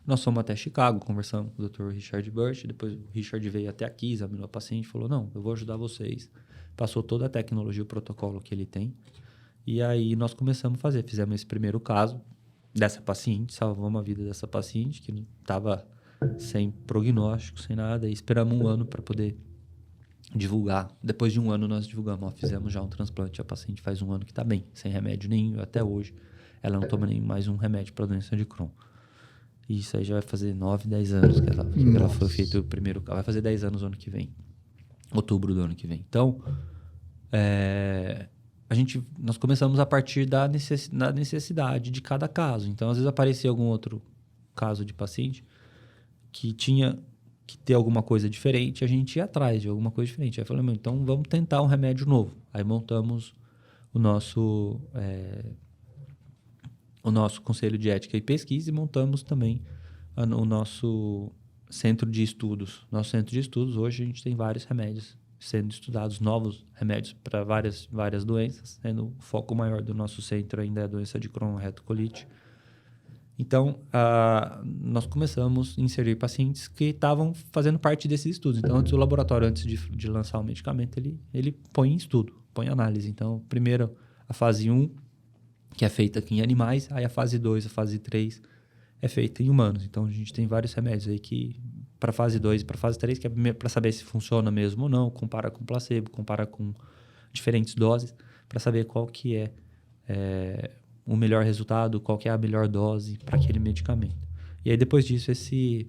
Speaker 2: Nós fomos até Chicago, conversamos com o Dr. Richard Burt, depois o Richard veio até aqui, examinou a paciente, falou, eu vou ajudar vocês. Passou toda a tecnologia, o protocolo que ele tem. E aí nós começamos a fazer, fizemos esse primeiro caso dessa paciente, salvamos a vida dessa paciente, que estava sem prognóstico, sem nada, e esperamos 1 ano para poder divulgar. Depois de 1 ano nós divulgamos, fizemos já um transplante, a paciente faz 1 ano que está bem, sem remédio nenhum, até hoje ela não toma nem mais um remédio para a doença de Crohn. E isso aí já vai fazer 9, 10 anos que ela foi feito o primeiro caso. Vai fazer 10 anos no ano que vem. Outubro do ano que vem. Então, nós começamos a partir da necessidade de cada caso. Então, às vezes aparecia algum outro caso de paciente que tinha que ter alguma coisa diferente, a gente ia atrás de alguma coisa diferente. Aí eu falei, então vamos tentar um remédio novo. Aí montamos o nosso Conselho de Ética e Pesquisa e montamos também o nosso Centro de Estudos. Nosso Centro de Estudos, hoje a gente tem vários remédios sendo estudados, novos remédios para várias doenças. O foco maior do nosso centro ainda é a doença de Crohn, retocolite. Então, nós começamos a inserir pacientes que estavam fazendo parte desses estudos. Então, o laboratório, antes de lançar o medicamento, ele põe em estudo, põe em análise. Então, primeiro, a fase 1, que é feita aqui em animais, aí a fase 2, a fase 3 é feita em humanos. Então, a gente tem vários remédios aí que, para fase 2 e para fase 3, que é para saber se funciona mesmo ou não, compara com placebo, compara com diferentes doses, para saber qual que é o melhor resultado, qual que é a melhor dose para aquele medicamento. E aí, depois disso, esse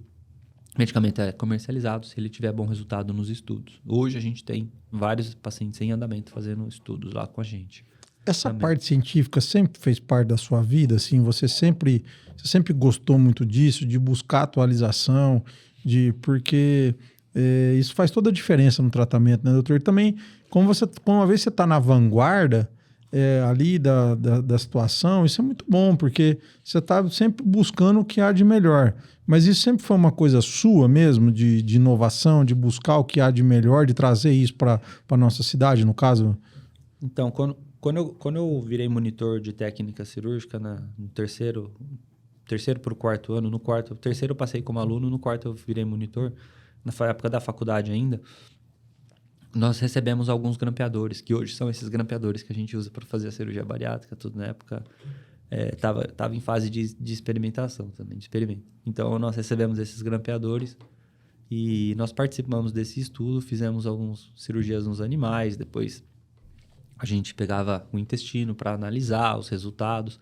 Speaker 2: medicamento é comercializado se ele tiver bom resultado nos estudos. Hoje, a gente tem vários pacientes em andamento fazendo estudos lá com a gente.
Speaker 1: Essa parte científica sempre fez parte da sua vida? Assim, você sempre gostou muito disso, de buscar atualização, porque isso faz toda a diferença no tratamento, né, doutor? E também, como uma vez você está na vanguarda ali da situação, isso é muito bom, porque você está sempre buscando o que há de melhor. Mas isso sempre foi uma coisa sua mesmo, de inovação, de buscar o que há de melhor, de trazer isso para a nossa cidade, no caso?
Speaker 2: Então, quando eu virei monitor de técnica cirúrgica no terceiro para o quarto ano, no terceiro eu passei como aluno, no quarto eu virei monitor, na época da faculdade ainda, nós recebemos alguns grampeadores, que hoje são esses grampeadores que a gente usa para fazer a cirurgia bariátrica, tudo na época estava em fase de experimentação também, de experimento. Então, nós recebemos esses grampeadores e nós participamos desse estudo, fizemos algumas cirurgias nos animais, depois a gente pegava o intestino para analisar os resultados.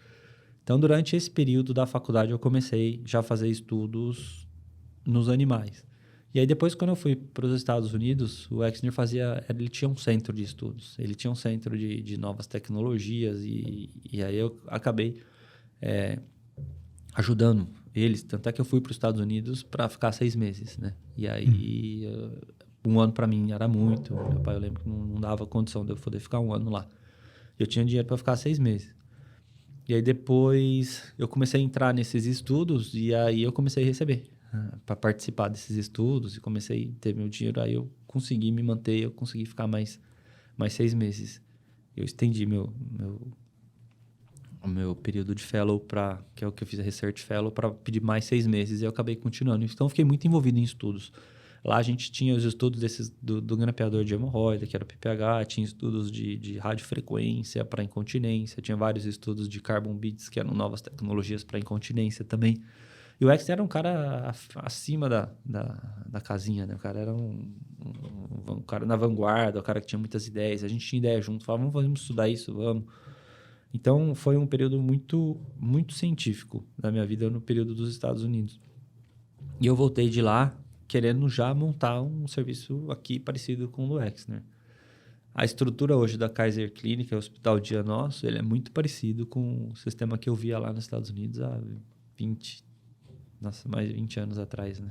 Speaker 2: Então, durante esse período da faculdade, eu comecei já a fazer estudos nos animais. E aí, depois, quando eu fui para os Estados Unidos, o Exner ele tinha um centro de estudos. Ele tinha um centro de novas tecnologias e aí eu acabei ajudando eles. Tanto é que eu fui para os Estados Unidos para ficar 6 meses, né? E aí... Um ano para mim era muito. Meu pai, eu lembro que não dava condição de eu poder ficar um ano lá. Eu tinha dinheiro para ficar 6 meses. E aí depois eu comecei a entrar nesses estudos e aí eu comecei a receber para participar desses estudos e comecei a ter meu dinheiro. Aí eu consegui me manter, eu consegui ficar mais 6 meses. Eu estendi o meu período de fellow que é o que eu fiz a Research Fellow, para pedir mais 6 meses e eu acabei continuando. Então eu fiquei muito envolvido em estudos. Lá a gente tinha os estudos do grampeador de hemorroida, que era o PPH, tinha estudos de radiofrequência para incontinência, tinha vários estudos de carbon beads, que eram novas tecnologias para incontinência também. E o Exner era um cara acima da casinha, né? O cara era um cara na vanguarda, um cara que tinha muitas ideias. A gente tinha ideia junto, falava, vamos estudar isso, vamos. Então, foi um período muito, muito científico na minha vida, no período dos Estados Unidos. E eu voltei de lá querendo já montar um serviço aqui parecido com o do Exner. A estrutura hoje da Kaiser Clinic, o Hospital Dia Nosso, ele é muito parecido com o sistema que eu via lá nos Estados Unidos há mais de 20 anos atrás, né?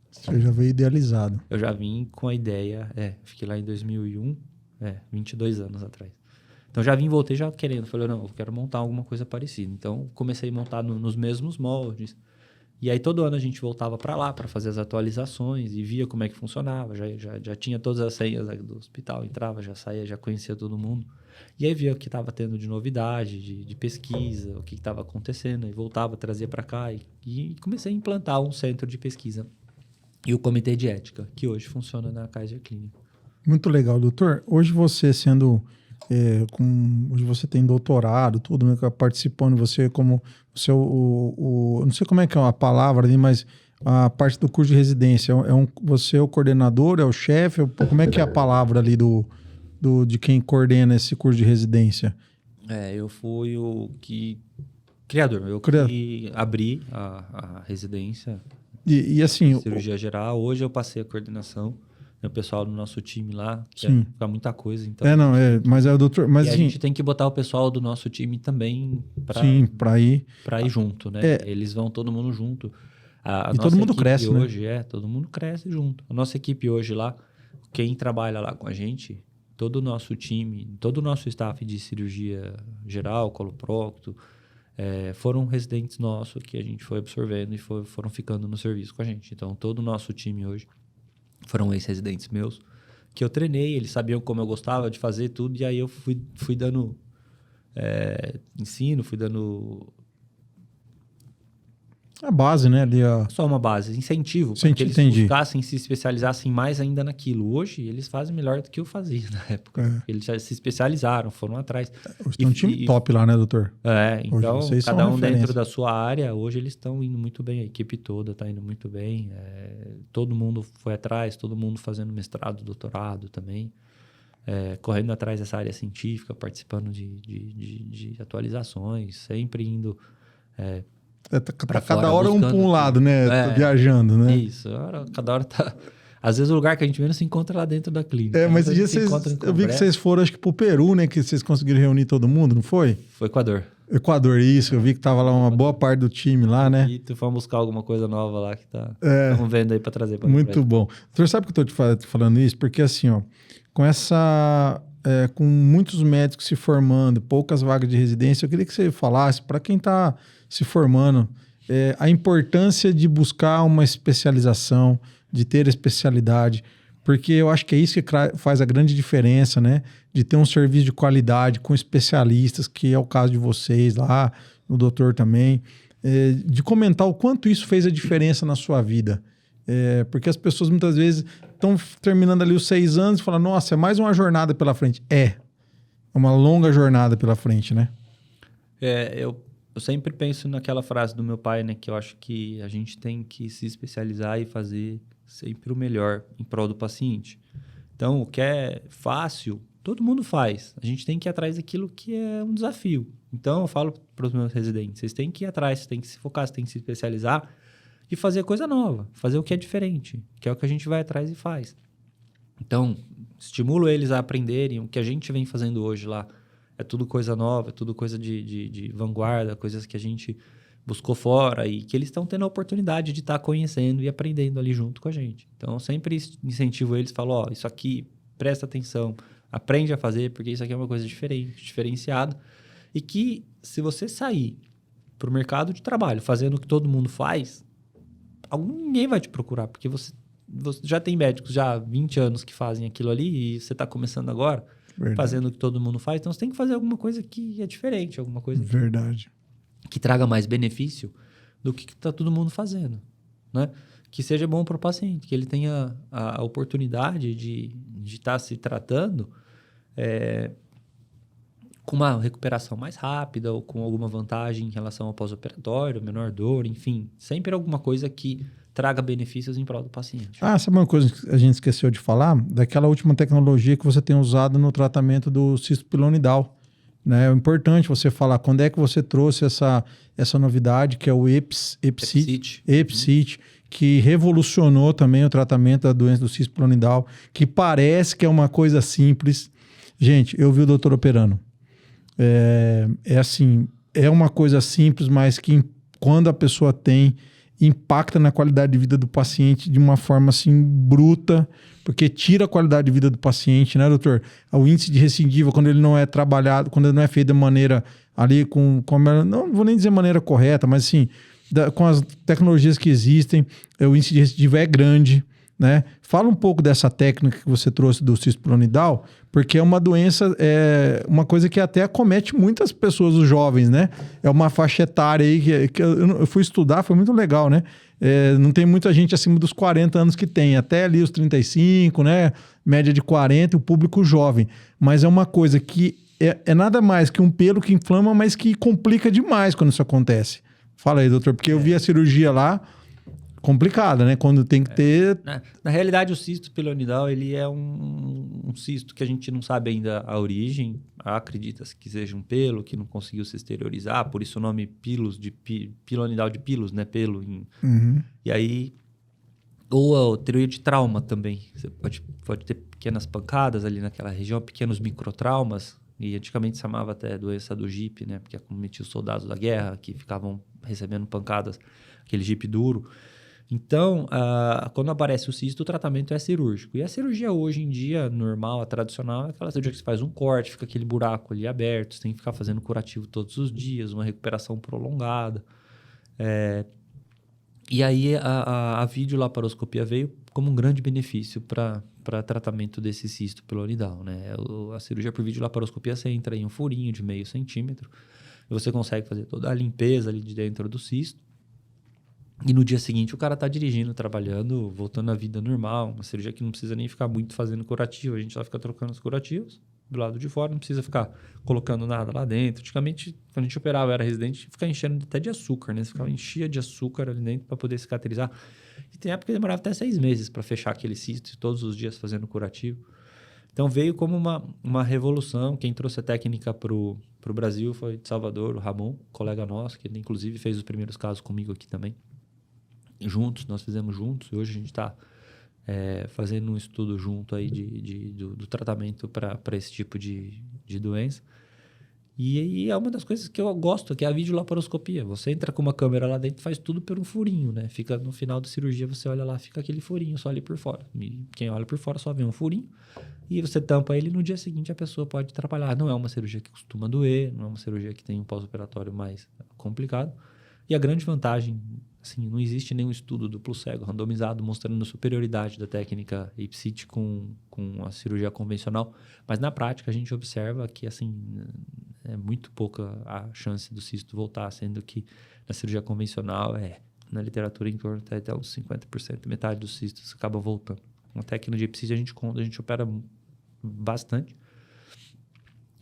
Speaker 1: Você já veio idealizado.
Speaker 2: Eu já vim com a ideia, fiquei lá em 2001, 22 anos atrás. Então, já vim, voltei já querendo. Falei, não, eu quero montar alguma coisa parecida. Então, comecei a montar nos mesmos moldes. E aí, todo ano a gente voltava para lá para fazer as atualizações e via como é que funcionava. Já tinha todas as senhas do hospital, entrava, já saía, já conhecia todo mundo. E aí, via o que estava tendo de novidade, de pesquisa, o que estava acontecendo. E voltava, trazia para cá e comecei a implantar um centro de pesquisa. E o Comitê de Ética, que hoje funciona na Kaiser Clinic.
Speaker 1: Muito legal, doutor. Hoje você hoje você tem doutorado, tudo, né, participando, você como não sei como é que é a palavra ali, mas a parte do curso de residência, você é o coordenador, é o chefe, como é que é a palavra ali de quem coordena esse curso de residência?
Speaker 2: Eu fui o criador, eu que abri a residência
Speaker 1: e assim,
Speaker 2: cirurgia geral. Hoje eu passei a coordenação. O pessoal do nosso time lá, quer ficar muita coisa. Então
Speaker 1: mas é o doutor... Mas,
Speaker 2: a gente tem que botar o pessoal do nosso time também
Speaker 1: para ir
Speaker 2: junto, né? Eles vão todo mundo junto.
Speaker 1: E todo mundo cresce,
Speaker 2: hoje,
Speaker 1: né?
Speaker 2: Todo mundo cresce junto. A nossa equipe hoje lá, quem trabalha lá com a gente, todo o nosso time, todo o nosso staff de cirurgia geral, coloprocto, foram residentes nossos que a gente foi absorvendo e foram ficando no serviço com a gente. Então, todo o nosso time hoje foram ex-residentes meus, que eu treinei, eles sabiam como eu gostava de fazer tudo, e aí eu fui dando ensino, fui dando...
Speaker 1: A base, né? Ali
Speaker 2: Só uma base, incentivo, para que eles buscassem, se especializassem mais ainda naquilo. Hoje, eles fazem melhor do que eu fazia na época. Eles já se especializaram, foram atrás.
Speaker 1: Hoje tem um time top lá, né, doutor?
Speaker 2: Então, cada um dentro da sua área, hoje eles estão indo muito bem, a equipe toda está indo muito bem. Todo mundo foi atrás, todo mundo fazendo mestrado, doutorado também. correndo atrás dessa área científica, participando de atualizações, sempre indo
Speaker 1: para cada hora um para um lado, né? Viajando, né?
Speaker 2: Isso, cada hora tá... Às vezes o lugar que a gente menos se encontra lá dentro da clínica.
Speaker 1: Mas eu vi que vocês foram, acho que pro Peru, né? Que vocês conseguiram reunir todo mundo, não foi?
Speaker 2: Foi Equador.
Speaker 1: Equador, isso. Eu vi que tava lá uma boa parte do time lá, né?
Speaker 2: E tu foi buscar alguma coisa nova lá que estamos vendo aí para trazer para
Speaker 1: muito bom. Você sabe que eu tô te falando isso? Porque assim, ó, com muitos médicos se formando, poucas vagas de residência, eu queria que você falasse para quem tá se formando a importância de buscar uma especialização, de ter especialidade, porque eu acho que é isso que faz a grande diferença, né? De ter um serviço de qualidade com especialistas, que é o caso de vocês lá, o doutor também, de comentar o quanto isso fez a diferença na sua vida. Porque as pessoas muitas vezes estão terminando ali os 6 anos e falam, nossa, é mais uma jornada pela frente. É uma longa jornada pela frente, né?
Speaker 2: Eu sempre penso naquela frase do meu pai, né? Que eu acho que a gente tem que se especializar e fazer sempre o melhor em prol do paciente. Então, o que é fácil, todo mundo faz. A gente tem que ir atrás daquilo que é um desafio. Então, eu falo para os meus residentes, vocês têm que ir atrás, vocês têm que se focar, vocês têm que se especializar e fazer coisa nova, fazer o que é diferente, que é o que a gente vai atrás e faz. Então, estimulo eles a aprenderem o que a gente vem fazendo hoje lá. É tudo coisa nova, é tudo coisa de vanguarda, coisas que a gente buscou fora e que eles estão tendo a oportunidade de estar conhecendo e aprendendo ali junto com a gente. Então, eu sempre incentivo eles, falo, isso aqui, presta atenção, aprende a fazer, porque isso aqui é uma coisa diferente, diferenciada, e que se você sair para o mercado de trabalho fazendo o que todo mundo faz, ninguém vai te procurar, porque você já tem médicos já há 20 anos que fazem aquilo ali e você está começando agora, fazendo o que todo mundo faz, então você tem que fazer alguma coisa que é diferente, alguma coisa que traga mais benefício do que está todo mundo fazendo, né? Que seja bom para o paciente, que ele tenha a oportunidade de estar se tratando com uma recuperação mais rápida ou com alguma vantagem em relação ao pós-operatório, menor dor, enfim, sempre alguma coisa que traga benefícios em prol do paciente.
Speaker 1: Sabe uma coisa que a gente esqueceu de falar? Daquela última tecnologia que você tem usado no tratamento do cisto pilonidal. Né? É importante você falar quando é que você trouxe essa novidade, que é o EPCIT, que revolucionou também o tratamento da doença do cisto pilonidal, que parece que é uma coisa simples. Gente, eu vi o doutor operando. É uma coisa simples, mas que quando a pessoa tem, impacta na qualidade de vida do paciente de uma forma assim bruta, porque tira a qualidade de vida do paciente, né, doutor? O índice de recidiva, quando ele não é trabalhado, quando ele não é feito de maneira ali não vou nem dizer maneira correta, mas assim, com as tecnologias que existem, o índice de recidiva é grande, né? Fala um pouco dessa técnica que você trouxe do cisto pilonidal, porque é uma doença, uma coisa que até acomete muitas pessoas, os jovens, né? É uma faixa etária aí que eu fui estudar, foi muito legal, né? Não tem muita gente acima dos 40 anos que tem, até ali os 35, né? Média de 40, o público jovem. Mas é uma coisa que é nada mais que um pelo que inflama, mas que complica demais quando isso acontece. Fala aí, doutor, porque eu vi a cirurgia lá, complicada, né? Quando tem que ter...
Speaker 2: Na realidade, o cisto pilonidal, ele é um cisto que a gente não sabe ainda a origem. Acredita-se que seja um pelo que não conseguiu se exteriorizar, por isso o nome pilonidal de pilos, né? Pelo. E aí... Ou a teoria de trauma também. Você pode ter pequenas pancadas ali naquela região, pequenos microtraumas. E antigamente se chamava até doença do jipe, né? Porque acometia os soldados da guerra, que ficavam recebendo pancadas, aquele jipe duro. Então, quando aparece o cisto, o tratamento é cirúrgico. E a cirurgia hoje em dia, normal, a tradicional, é aquela cirurgia que você faz um corte, fica aquele buraco ali aberto, você tem que ficar fazendo curativo todos os dias, uma recuperação prolongada. E aí a videolaparoscopia veio como um grande benefício para tratamento desse cisto pilonidal, né? A cirurgia por videolaparoscopia, você entra em um furinho de 0,5 centímetro e você consegue fazer toda a limpeza ali de dentro do cisto. E no dia seguinte o cara tá dirigindo, trabalhando, voltando à vida normal. Uma cirurgia que não precisa nem ficar muito fazendo curativo. A gente só fica trocando os curativos do lado de fora, não precisa ficar colocando nada lá dentro. Antigamente, quando a gente operava, era residente, ficar enchendo até de açúcar, né? Você ficava enchia de açúcar ali dentro para poder cicatrizar. E tem época que demorava até 6 meses para fechar aquele cisto, todos os dias fazendo curativo. Então veio como uma revolução. Quem trouxe a técnica para o Brasil foi de Salvador, o Ramon, colega nosso, que ele inclusive fez os primeiros casos comigo aqui também. Juntos, nós fizemos juntos, e hoje a gente está fazendo um estudo junto aí do tratamento para esse tipo de doença. E é uma das coisas que eu gosto, que é a videolaparoscopia. Você entra com uma câmera lá dentro e faz tudo por um furinho, né? Fica no final da cirurgia, você olha lá, fica aquele furinho só ali por fora. E quem olha por fora só vê um furinho. E você tampa ele, no dia seguinte a pessoa pode trabalhar. Não é uma cirurgia que costuma doer, não é uma cirurgia que tem um pós-operatório mais complicado. E a grande vantagem, assim, não existe nenhum estudo duplo cego randomizado mostrando a superioridade da técnica IPSIT com a cirurgia convencional, mas na prática a gente observa que, assim, é muito pouca a chance do cisto voltar, sendo que na cirurgia convencional na literatura em torno até uns 50%, metade dos cistos acabam voltando. Na técnica de IPSIT a gente opera bastante.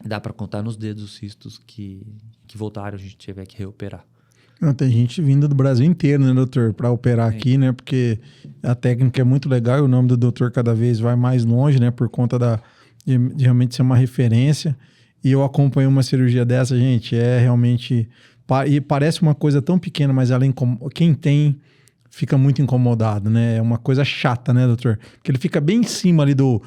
Speaker 2: Dá para contar nos dedos os cistos que voltaram, a gente tiver que reoperar.
Speaker 1: Não, tem gente vindo do Brasil inteiro, né, doutor, para operar aqui, né? Porque a técnica é muito legal e o nome do doutor cada vez vai mais longe, né? Por conta de realmente ser uma referência. E eu acompanho uma cirurgia dessa, gente, é realmente... E parece uma coisa tão pequena, mas ela quem tem fica muito incomodado, né? É uma coisa chata, né, doutor? Porque ele fica bem em cima ali do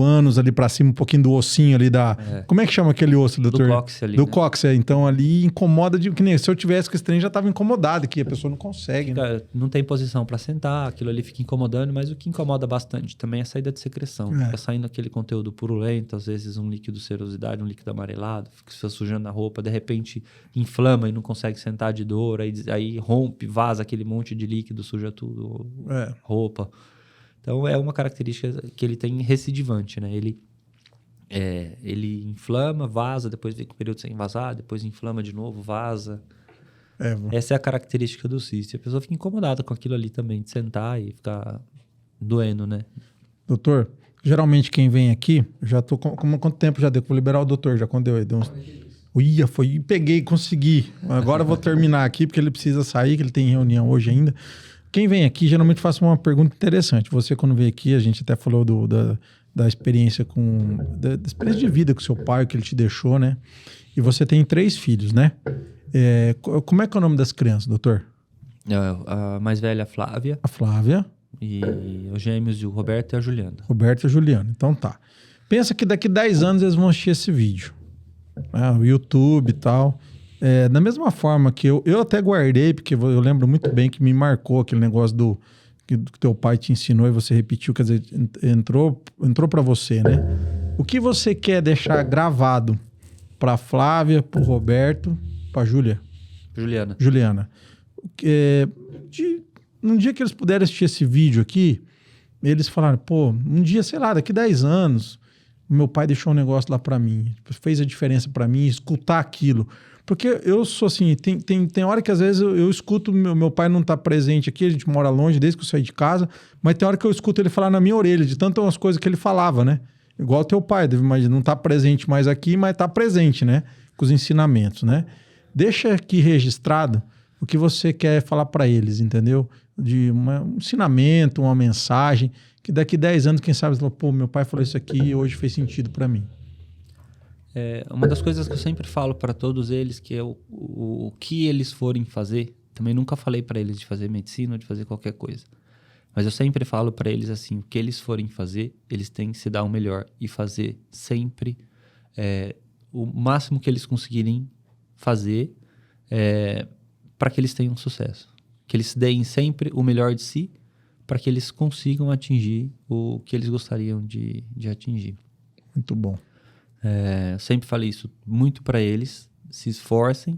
Speaker 1: ânus, ali pra cima, um pouquinho do ossinho ali da... Como é que chama aquele osso, doutor?
Speaker 2: Do cóccix ali,
Speaker 1: do cóccix, Então ali incomoda, que nem se eu tivesse com esse trem já tava incomodado, que a pessoa não consegue.
Speaker 2: Fica,
Speaker 1: né?
Speaker 2: Não tem posição para sentar, aquilo ali fica incomodando, mas o que incomoda bastante também é a saída de secreção. Fica saindo aquele conteúdo purulento, às vezes um líquido serosidade, um líquido amarelado, fica sujando a roupa, de repente inflama e não consegue sentar de dor, aí rompe, vaza aquele monte de líquido, suja tudo, roupa. Então, é uma característica que ele tem recidivante, né? Ele inflama, vaza, depois fica um período sem vazar, depois inflama de novo, vaza. Essa é a característica do cisto. E a pessoa fica incomodada com aquilo ali também, de sentar e ficar doendo, né?
Speaker 1: Doutor, geralmente quem vem aqui, já tô quanto tempo já deu? Vou liberar o doutor, já quando deu uns... peguei, consegui. Agora eu vou terminar aqui, porque ele precisa sair, que ele tem reunião hoje ainda. Quem vem aqui, geralmente faz uma pergunta interessante. Você, quando veio aqui, a gente até falou da experiência da experiência de vida com seu pai, que ele te deixou, né? E você tem 3 filhos, né? Como é que é o nome das crianças, doutor?
Speaker 2: A mais velha, a Flávia.
Speaker 1: A Flávia.
Speaker 2: E os gêmeos, o Roberto e a Juliana.
Speaker 1: Roberto e a Juliana. Então tá. Pensa que daqui 10 anos eles vão assistir esse vídeo. O YouTube e tal. Da mesma forma que eu até guardei, porque eu lembro muito bem que me marcou aquele negócio que teu pai te ensinou e você repetiu, quer dizer, entrou para você, né? O que você quer deixar gravado para Flávia, para o Roberto, para Juliana. Num dia que eles puderem assistir esse vídeo aqui, eles falaram, pô, um dia, sei lá, daqui 10 anos, meu pai deixou um negócio lá para mim, fez a diferença para mim, escutar aquilo. Porque eu sou assim, tem hora que às vezes eu escuto, meu pai não tá presente aqui, a gente mora longe desde que eu saí de casa, mas tem hora que eu escuto ele falar na minha orelha, de tantas coisas que ele falava, né? Igual teu pai, não tá presente mais aqui, mas tá presente, né? Com os ensinamentos, né? Deixa aqui registrado o que você quer falar para eles, entendeu? De um ensinamento, uma mensagem, que daqui 10 anos, quem sabe, pô, meu pai falou isso aqui e hoje fez sentido para mim.
Speaker 2: Uma das coisas que eu sempre falo para todos eles, que é o que eles forem fazer, também nunca falei para eles de fazer medicina ou de fazer qualquer coisa, mas eu sempre falo para eles assim, o que eles forem fazer, eles têm que se dar o melhor e fazer sempre o máximo que eles conseguirem fazer para que eles tenham sucesso. Que eles deem sempre o melhor de si para que eles consigam atingir o que eles gostariam de atingir.
Speaker 1: Muito bom.
Speaker 2: Eu sempre falei isso muito para eles, se esforcem,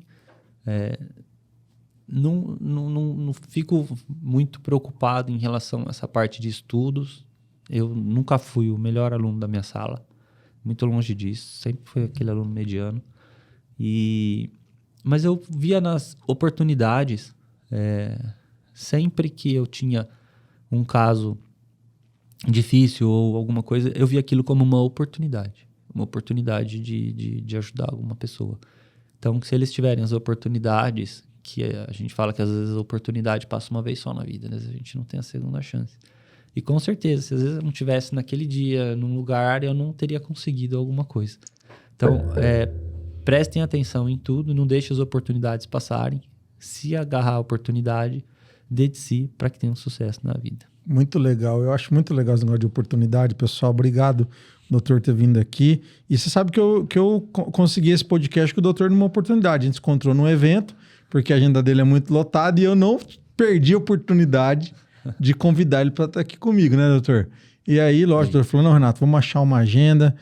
Speaker 2: não fico muito preocupado em relação a essa parte de estudos. Eu nunca fui o melhor aluno da minha sala, muito longe disso, sempre fui aquele aluno mediano. Mas eu via nas oportunidades, sempre que eu tinha um caso difícil ou alguma coisa, eu via aquilo como uma oportunidade de ajudar alguma pessoa. Então, se eles tiverem as oportunidades, que a gente fala que às vezes a oportunidade passa uma vez só na vida, né? A gente não tem a segunda chance. E com certeza, se às vezes eu não estivesse naquele dia, num lugar, eu não teria conseguido alguma coisa. Então, prestem atenção em tudo, não deixem as oportunidades passarem. Se agarrar a oportunidade, dê de si para que tenha um sucesso na vida.
Speaker 1: Muito legal. Eu acho muito legal esse negócio de oportunidade, pessoal. Obrigado, doutor, ter vindo aqui. E você sabe que eu consegui esse podcast com o doutor numa oportunidade. A gente se encontrou num evento, porque a agenda dele é muito lotada, e eu não perdi a oportunidade de convidar ele para estar aqui comigo, né, doutor? E aí, lógico, o doutor falou, não, Renato, vamos achar uma agenda,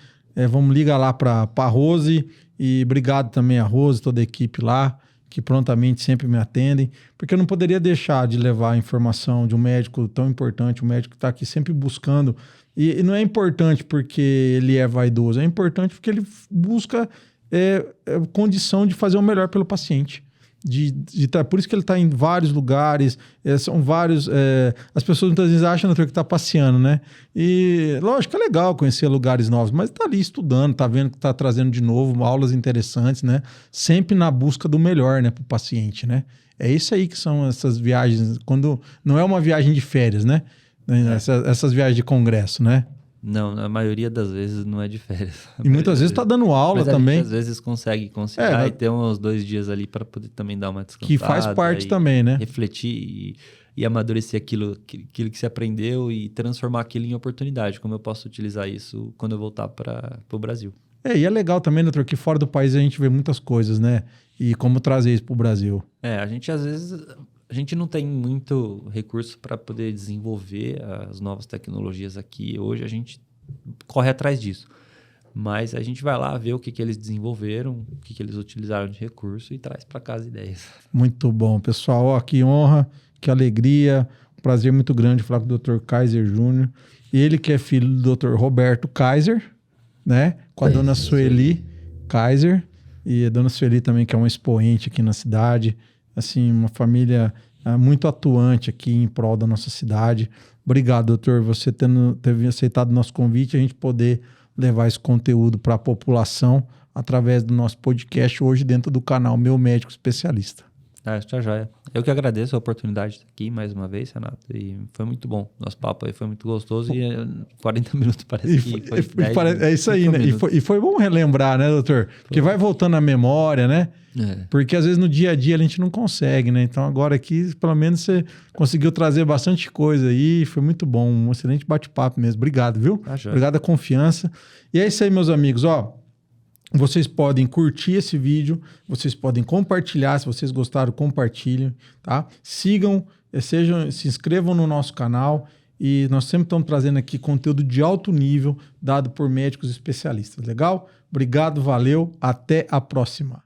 Speaker 1: vamos ligar lá para a Rose, e obrigado também a Rose, toda a equipe lá, que prontamente sempre me atendem, porque eu não poderia deixar de levar a informação de um médico tão importante, um médico que está aqui sempre buscando, e não é importante porque ele é vaidoso, é importante porque ele busca condição de fazer o melhor pelo paciente. Por isso que ele está em vários lugares, são vários... as pessoas muitas vezes acham, doutor, que está passeando, né? E lógico, é legal conhecer lugares novos, mas está ali estudando, está vendo que está trazendo de novo aulas interessantes, né? Sempre na busca do melhor, né, para o paciente, né? É isso aí que são essas viagens, quando não é uma viagem de férias, né? Essas viagens de congresso, né?
Speaker 2: Não, a maioria das vezes não é de férias.
Speaker 1: E muitas vezes está dando aula
Speaker 2: mas
Speaker 1: também.
Speaker 2: Às vezes consegue conciliar e ter uns 2 dias ali para poder também dar uma descansada.
Speaker 1: Que faz parte também, né?
Speaker 2: Refletir e amadurecer aquilo que se aprendeu e transformar aquilo em oportunidade. Como eu posso utilizar isso quando eu voltar para o Brasil.
Speaker 1: E é legal também, doutor, que fora do país a gente vê muitas coisas, né? E como trazer isso para o Brasil.
Speaker 2: A gente às vezes... A gente não tem muito recurso para poder desenvolver as novas tecnologias aqui. Hoje a gente corre atrás disso. Mas a gente vai lá ver o que eles desenvolveram, o que eles utilizaram de recurso e traz para casa ideias.
Speaker 1: Muito bom, pessoal. Que honra, que alegria. Um prazer muito grande falar com o Dr. Kaiser Júnior. Ele que é filho do Dr. Roberto Kaiser, né? Com a dona Sueli Kaiser. E a dona Sueli também, que é uma expoente aqui na cidade. Assim, uma família muito atuante aqui em prol da nossa cidade. Obrigado, doutor, você ter aceitado o nosso convite, a gente poder levar esse conteúdo para a população através do nosso podcast hoje dentro do canal Meu Médico Especialista.
Speaker 2: Está joia. Eu que agradeço a oportunidade de estar aqui mais uma vez, Renato. E foi muito bom. Nosso papo aí foi muito gostoso e 40 minutos parece que foi 10 minutos.
Speaker 1: É isso aí, né? E foi bom relembrar, né, doutor? Porque vai voltando à memória, né? Porque às vezes no dia a dia a gente não consegue, né? Então agora aqui, pelo menos você conseguiu trazer bastante coisa aí. Foi muito bom. Um excelente bate-papo mesmo. Obrigado, viu? Obrigado a confiança. E é isso aí, meus amigos. Vocês podem curtir esse vídeo, vocês podem compartilhar, se vocês gostaram, compartilhem, tá? Sigam, se inscrevam no nosso canal e nós sempre estamos trazendo aqui conteúdo de alto nível dado por médicos especialistas, legal? Obrigado, valeu, até a próxima.